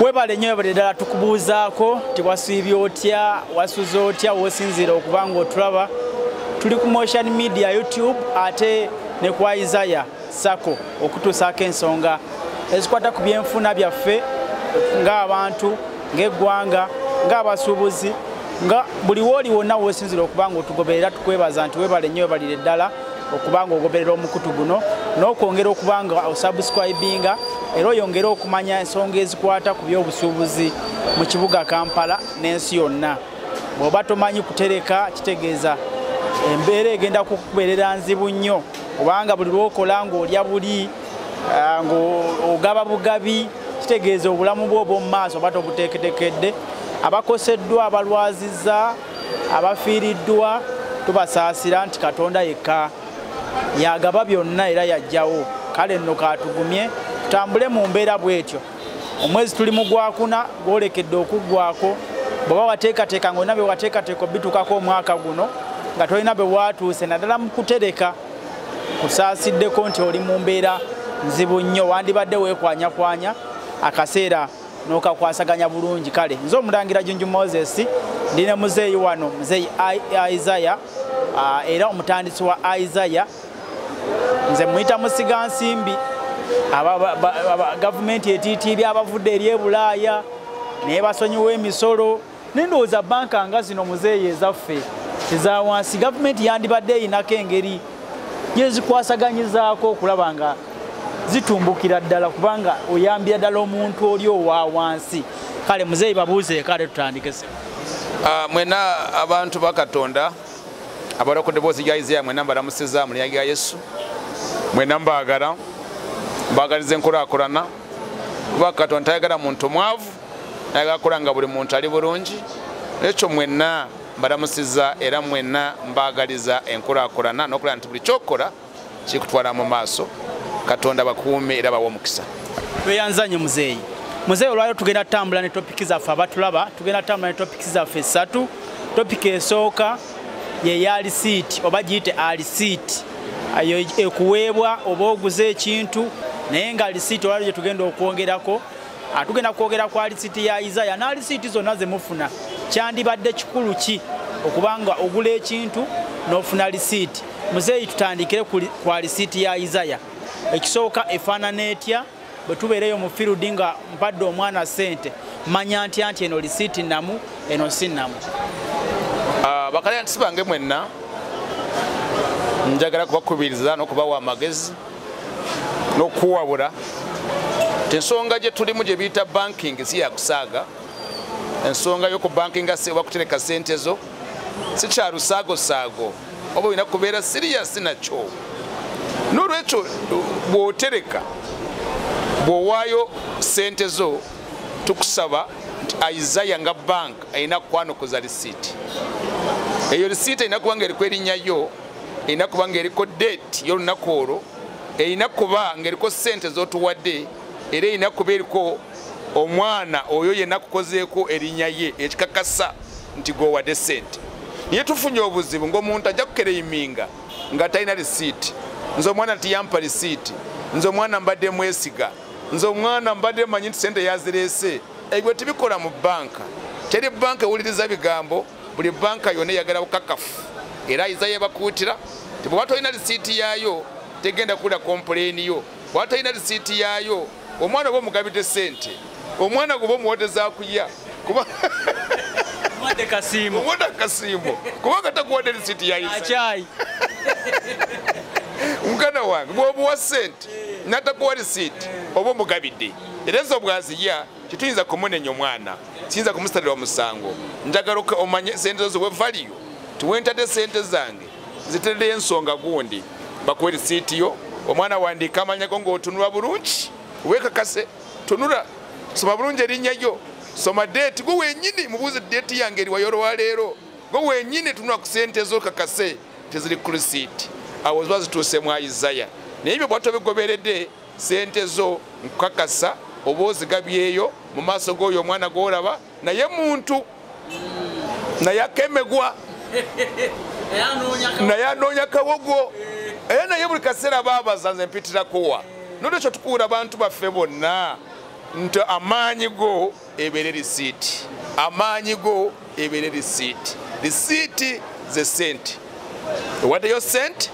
Webale nnyo ddala tukubuuzaako tiwasiibye otya wasuze otya wosinzira okubanga otulaba tuli ku Motion Media YouTube ate ne kwa Isaiah Sako okutuusaako ensonga ezikwata ku byenfuna byaffe ng'abantu ng'eggwanga ng'abasuubuzi nga buli wooli wonna wosinzira okubanga otugoberera tukwebaza nti webale nnyo webalire ddala okubanga ogoberera omukutu guno n'okwongera okubanga osubscribinga era oyongera okumanya ensonga ezikwata ku by'obusuubuzi mu kibuga Kampala n'ensi yonna. Bw'oba tomanyi kutereka kitegeeza embeera egenda kukubeerera nzibu nnyo kubanga buli lw'okola ng'olya buli ng'ogaba bugabi kitegeeza obulamu bwo obw'omu maaso oba tobuteeketekedde. Abakoseddwa abalwazizza abafiiriddwa tubasaasira nti Katonda yekka yagaba byonna era yajjawo. Kale nno katugumye tutambule mu mbeera bwetyo. Omwezi tuli mu Gwakuna gwolekedde okuggwako bw'oba wateekateeka ng'olina bye wateekateeka obitukako omwaka guno nga tolina bwe watuuse naddala mu kutereka kusaasiddeko nti oli mu mbeera nzibu nnyo wandibadde weekwanyakwanya akaseera n'okakwasaganya bulungi. Kale nze omulangira Junju Moses ndi ne muzeeyi wano muzeeyi Isaiah era omutandisi wa Isaiah nze muyita musiga nsimbi gavumenti etiitiibya abavudde eri e Bulaaya naye basonyiwa emisolo nendowooza banka nga zino muzeeyi ezaffe eza wansi gavumenti yandibadde eyinako engeri gyezikwasaganyizaako okulaba nga zitumbukira ddala kubanga oyambira ddala omuntu oli owa wansi. Kale muzeeyi babuuze kale tutandike se. Mwena abantu ba Katonda abali ku ddoboozi lya Isaiah mwena mbalamusiza mu linnya lya Yesu. Mwena mbaagala mbaagaliza enkulaakulana kuba Katonda tayagala muntu mwavu ayagala kulanga buli muntu ali bulungi. Ekyo mwena mbalamusiza era mwena mbaagaliza enkulaakulana n'okulaba nti buli kyokola kikutwala mu maaso. Katonda bakuume era bawe omukisa. Tweyanzanye muzeeyi. Muzeeyi olwaliro tugenda tutambula ne topiki zaffe abatulaba tugenda tutambula ne topiki zaffe 3. Topiki esooka ye ya receipt oba giyite receipt ayo ekuweebwa oba oguze ekintu naye nga receipt olwaliro gye tugenda okwongerako tugenda kwogera kwa receipt ya Isaiah na receipt zonna ze mufuna kyandibadde kikulu ki okubanga ogula ekintu n'ofuna receipt. Muzeeyi tutandikire kwa receipt ya Isaiah. Ekisooka efaanana etya bwe tubeereyo mu field nga mpadde omwana ssente manya ntya nti eno receipt namu eno si namu. Bakalyansi bange mwenna njagala kubakubiriza n'okubawa amagezi n'okuwabula ensonga gye tulimu gye biyita banking si yakusaaga. Ensonga y'oku bankinga oba kutereka ssente zo si kya lusaagosaago oba olina kubeera serious nakyo. N'olwekyo bw'otereka bw'owaayo ssente zo tukusaba nti Isaiah nga bank ayina kwanokoza receipt. Eyo receipt ayina kuba ng'eriko erinnya yo, erina kuba ng'eriko date y'olunaku olwo, erina kuba ng'eriko ssente z'otuwadde era erina kuba eriko omwana oyo yenna kukozeeko erinnya ye ekikakasa nti g'owadde ssente. Naye tufunye obuzibu ng'omuntu ajja kukereyiminga nga talina receipt. Nze omwana tiyampa receipt, nze omwana mbadde mwesiga, nze omwana mbadde manyi nti ssente yazireese. Ebyo tibikola mu banka. Teri banka ewuliriza bigambo, buli banka yonna eyagala bukakafu. Era Isaiah bakuutira ti bw'oba tolina receipt yaayo tegenda kuwulira complain yo. Bw'oba tolina receipt yaayo omwana oba omugabidde ssente, omwana gwe oba omuwodeza kulya kuba Omwadde kasiimo kubanga takuwadde receipt ya Isaiah. Muganda wange bw'omuwa ssente n'atakuwa receipt oba omugabidde era ezo bw'azirya kituyinza kumunenya omwana kiyinza kumusalira omusango. Njagala omanye ssente zo bwe valiyo tiwentadde ssente zange ziteddeyo ensonga gundi bakuwe receipt yo. Omwana wandiika amanyako ng'otunula bulungi weekakase tunula soma bulungi erinnya lyo soma date gwe wenyini mubuuze date yange eriwayo olwaleero gwe wenyini tunula ku ssente zo kakase teziri ku receipt. Awo ziba zituuse mu Isaiah. Naye ebyo bw'oto bigoberedde ssente zo nkukakasa oba ozigabyeyo mu maaso g'oyo omwana gw'olaba naye muntu naye akemegwa naye anoonya kawogo era naye buli kaseera baabaza nze mpitira kuwa. N'olwekyo tukuwula abantu baffe bonna nti amaanyi go ebeere risiiti, amaanyi go ebeere risiiti. Risiiti ze sente, ewaddeyo sente,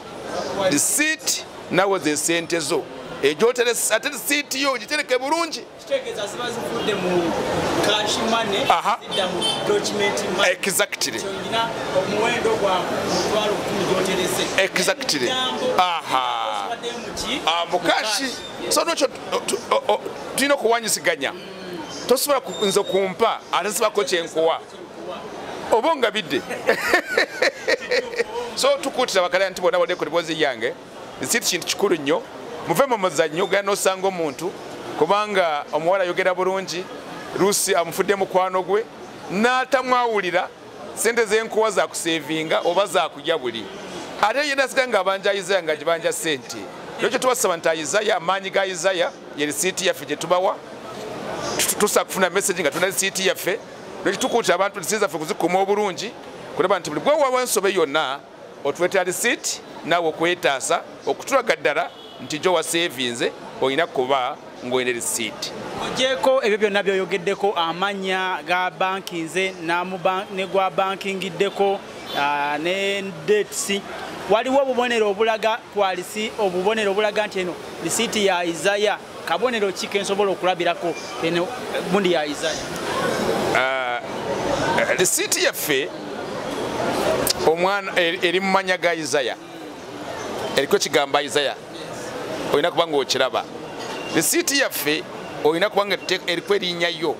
risiiti nawe ze sente zo egyoteresa. Ate risiiti yo gitereke bulungi. Kitegeeza ziba zivudde mu cash money, zidda mu document money. Exactly. Kyolina omuwendo gwa mutwalo 10 gyoterese. Exactly. Mukashi. So nokyo tulina okuwanyisiganya. Tosobola nze kumpa ate sibako kyenkuwa oba nga bidde. So tukuutira bakala nti bona badde ku liboozi yange risiiti kintu kikulu nnyo. Muve mu muzannyo gana osanga omuntu kubanga omuwala ayogera bulungi luusi amufudde mukwano gwe n'atamwawulira sente zenkuwa za kusevinga oba za kulya buli ate yena asiga nga abanja Isaya nga gibanja sente. Ekyo tubasaba nti Isaya, amaanyi ga Isaya ye risiiti yaffe gye tubawa. Tusa kufuna message nga tuna risiiti yaffe. Ekyo tukuutira abantu risiiti zaffe kuzikuuma obulungi kulaba nti buli gwe wawa ensobe yonna otuleetera risiiti naawe okwetaasa okutulaga ddala nti gyo wasevinze olina kuba ng'oyina risiiti. Ogyeko ebyo byonna byoyogeddeko amannya ga banki nze ne gwa bankingiddeko ne dates, waliwo obubonero obulaga obubonero obulaga nti eno risiiti ya Isaya, kabonero ki kensobola okulabirako eno gundi ya Isaya? Risiiti yaffe omwana eri mu mannya ga Isaya, eriko kigamba Isaya, olina kuba ng'okiraba. Risiiti yaffe olina kuba nga eriko erinnya yo.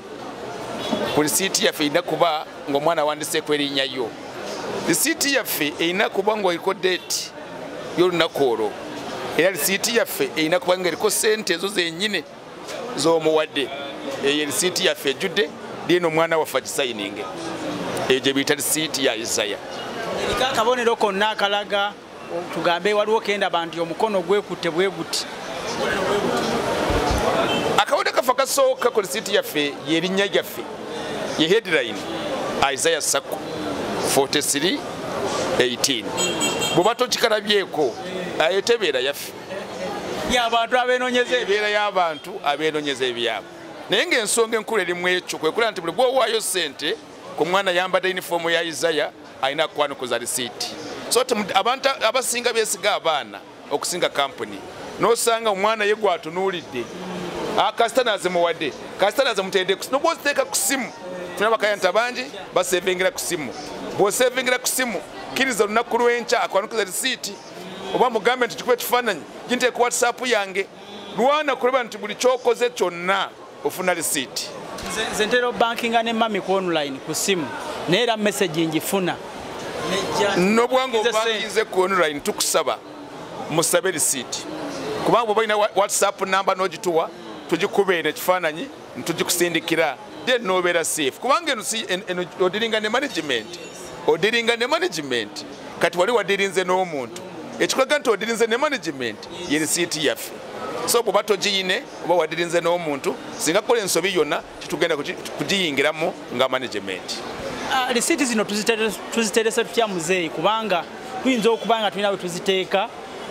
Ku risiiti yaffe erina kuba ng'omwana awandiseeko erinnya yo. Risiiti yaffe erina kuba ng'eriko deeti y'olunaku olwo. Era risiiti yaffe erina kuba ng'eriko sente ezo zennyini z'omuwadde. Eyo risiiti yaffe ejjudde liino omwana waffe agisayininge. Eyo gye biyita risiiti ya Isaya. Eriko akabonero konna akalaga tugambe waliwo kenda bantu omukono gwekutte bwe guti. Akabonero kafa kasooka ku risiiti yaffe y'erinnya lyaffe ye headline Isaya Sacco 43:18. Bw'oba tokikalabyeko eyo tebeera yaffe, y'abantu abeenoonyeza ebeera y'abantu abeenoonyeza ebyabwe. Naye ng'ensonga enkulu erimu ekyo kwe kulaba nti buli gw'owaayo sente ku mwana yambadde yunifoomu ya Isaya alina kukwanukuza risiiti. So abantu abasinga beesiga abaana okusinga kampuni n'osanga omwana ye gwatunuulidde kasita n'azimuwadde, kasita n'azimutedde n'obwoziteeka ku simu. Tulina bakayanta bangi basevingira ku simu. Bw'osevingira ku simu kkiriza olunaku lw'enkya akwanukuza risiiti, oba mugambe nti tukube ekifaananyi ginteeka ku WhatsApp yange. Lwana kulaba nti buli kyokoze kyonna ofuna risiiti. Nze ntera bankinga ne mami ku online ku simu naye era message ngifuna. N'obwanga obankize ku online tukusaba musabe risiiti. Kubanga bw'oba olina WhatsApp namba n'ogituwa tugikuba eno ekifaananyi ntugikusindiikira then n'obeera safe. Kubanga eno odiringa ne management. Odiringa ne management. Kati wali wadirinze n'omuntu. Ekikulaga nti odirinze ne management ye risiiti yaffe. So bw'oba togiyine oba wadirinze n'omuntu singa kukola ensobi yonna titugenda kugiyingiramu nga management. Risiiti zino tuziteresa tutya muzeeyi kubanga tuyinza okuba nga tulina we tuziteeka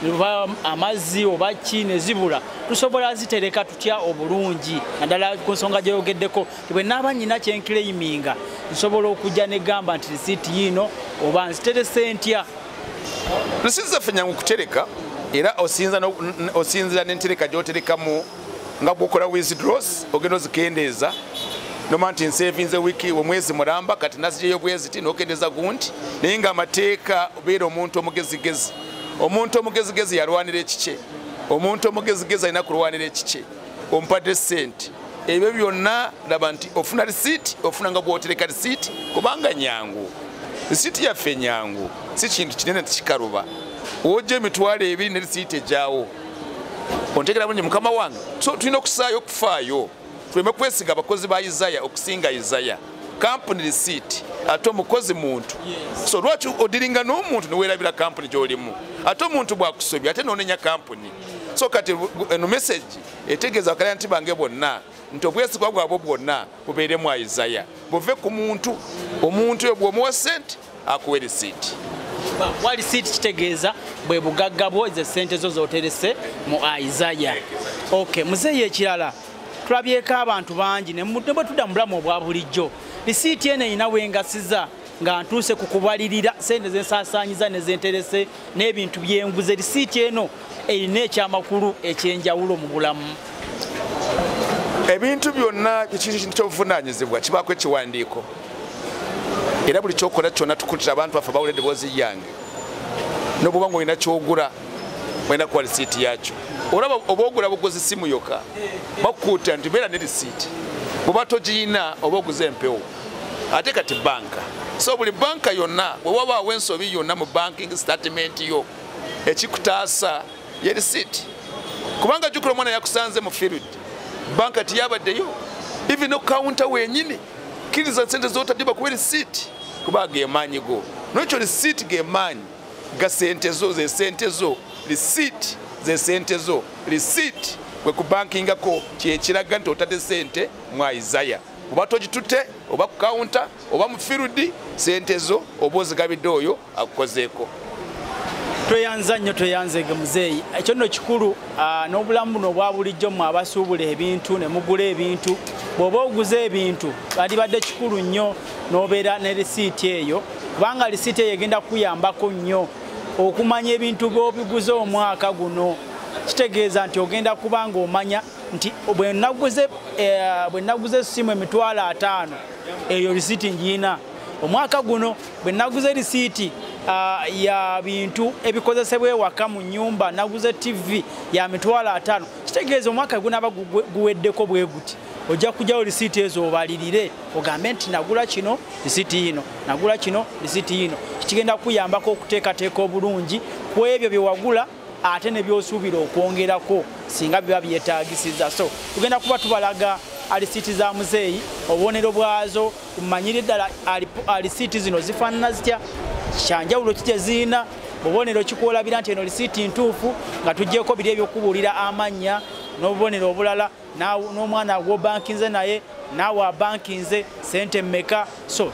oba amazzi oba ki ne zibula, tusobola zitereka tutya obulungi naddala ku nsonga gyeyogeddeko bwe naaba nnyina kyenkleiminga nsobola okujja ne gamba nti risiiti yiino oba nziterese ntya? Risiiti zaffe nyangu kutereka era osinzira n'entereka gy'oterekamu nga bw'okola withdraws ogenda ozikendeeza noma nti nsevinze wiki omwezi mulamba kati nazijeyo bweziti n'okendeeza gundi naye ng'amateeka obeera omuntu omugezigezi. Omuntu omugezigezi yalwanira ekikye, omuntu omugezigezi alina kulwanira ekikye, ompadde sente. Ebyo byonna laba nti ofuna risiiti, ofuna nga bw'otereka risiiti kubanga nyangu. Risiiti yaffe nyangu, si kintu kinene tikikaluba. Ojja emitwalo ebiri ne risiiti ejaawo. Ontegera bulungi mukama wange. So tulina okusaayo okufaayo. Tuleme kwesiga abakozi ba Isaya okusinga Isaya. Kampuni risiiti ate omukozi muntu. So lwaki odiringa n'omuntu niweerabira kampuni gy'olimu? Ate omuntu bw'akusobya ate n'onenya kampuni. So kati eno message etegeeza bakalayanti bange bonna nti obwesigwa bwabwe bwonna bubeeremu Isaya. Buve ku muntu. Omuntu oyo bw'omuwa sente akuwe risiiti. Wa risiiti kitegeeza bwe bugagga bwo ze sente zo z'oterese mu Isaya. Okay, muzeeyi ekirala tulabyeko abantu bangi ne bwe tudda mu bulamu obwa bulijjo lisiiti eno erina wengasiza nga ntuuse ku kubalirira sente zensaasaanyiza ne zenterese n'ebintu byenguze lisiiti eno erina ekyamakulu ekyenjawulo mu bulamu. Ebintu byonna ekintu ky'obuvunaanyizibwa kibaako ekiwandiiko era buli kyokola kyonna tukuttira abantu baffe bawulira eddoboozi lyange n'obuba ng'olina kyogula olina kuba lisiiti yakyo. Olaba oba ogula buguzi simu yokka bakukuutta nti beera ne lisiiti bw'oba togiyina oba oguze empewo ate kati banka. So buli banka yonna bwe wabaawo ensobi yonna mu banking statement yo ekikutaasa ye lisiiti kubanga jjukira omwana yakusanze mu field banka tiyabaddeyo even no counter wenyini kkiriza ssente z'otadde bakuba lisiiti kuba geemaanyi go n'ekyo lisiiti geemaanyi ga ssente zo ze ssente zo lisiiti ze ssente zo lisiiti bwe kubankingako kyekiraga nti otadde ssente mu Isaiah oba togitutte oba ku counter oba mu field ssente zo oba ozigabidde oyo akukozeeko. Tweyanza nnyo tweyanzege muzeeyi ekyo nno kikulu n'obulamu buno obwa bulijjo mmwe abasuubula ebintu ne mugula ebintu bw'oba oguze ebintu bandibadde kikulu nnyo n'obeera ne lisiiti eyo kubanga lisiiti eyo egenda kuyambako nnyo okumanya ebintu by'obiguze omwaka guno kitegeeza nti ogenda kuba ng'omanya nti bwe naguze essimu $5,000 eyo lisiiti ngiina omwaka guno bwe naguze lisiiti ya bintu ebikozesebwa ewaka mu nnyumba naguze TV ya $5,000 kitegeeza omwaka gunaaba guweddeko bwe guti ojja kujjawo lisiiti ezo obalirire ogambe nti nagula kino lisiiti yino nagula kino lisiiti yino kigenda kuyambako okuteekateeka obulungi ku ebyo bye wagula ate ne by'osuubira okwongerako singa biba byetaagisiza. So tugenda kuba tubalaga alisiiti za muzeeyi obubonero bwazo tumanyire ddala alisiiti zino zifaanana zitya kyanjawulo ki ziina bubonero kikwolabira nti eno lisiiti ntuufu nga tuggyeko biri ebyokubuulira amannya n'obubonero obulala n'omwana gwobankinze naye naawe abankinze sente mmeka. So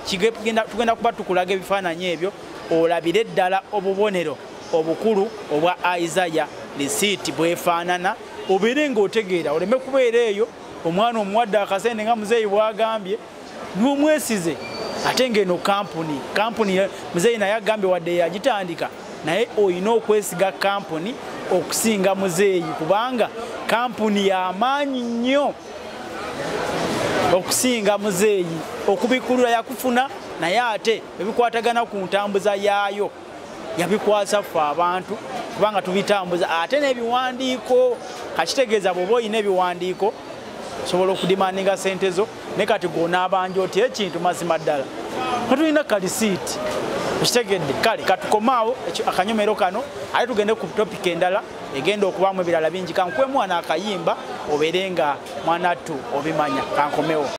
tugenda kuba tukulaga ebifaananyi ebyo olabire ddala obubonero obukulu obwa Isaiah lisiiti bwefaanana obeere ng'otegeera oleme kubeera eyo omwana omuwadde akasente nga muzeeyi bwagambye n'omwesize ate ng'eno kampuni muzeeyi naye agambye wadde yagitandika naye olina okwesiga kampuni okusinga muzeeyi kubanga kampuni y'amaanyi nnyo okusinga muzeeyi okubikulula yakufuna naye ate ebikwatagana ku ntambuza yaayo yabikwasa ffe abantu kubanga tubitambuza ate n'ebiwandiiko kakitegeeza bw'oba olina ebiwandiiko sobola okudimandinga sente zo ne kati gwonaabanja oti ekintu mazima ddala katulina kalisiiti okitegedde kale katukomaawo akanyomero kano ate tugende ku topika endala egenda okubaamu ebirala bingi kankwemu wano akayimba obeere nga mwanattu obimanya kankomewo.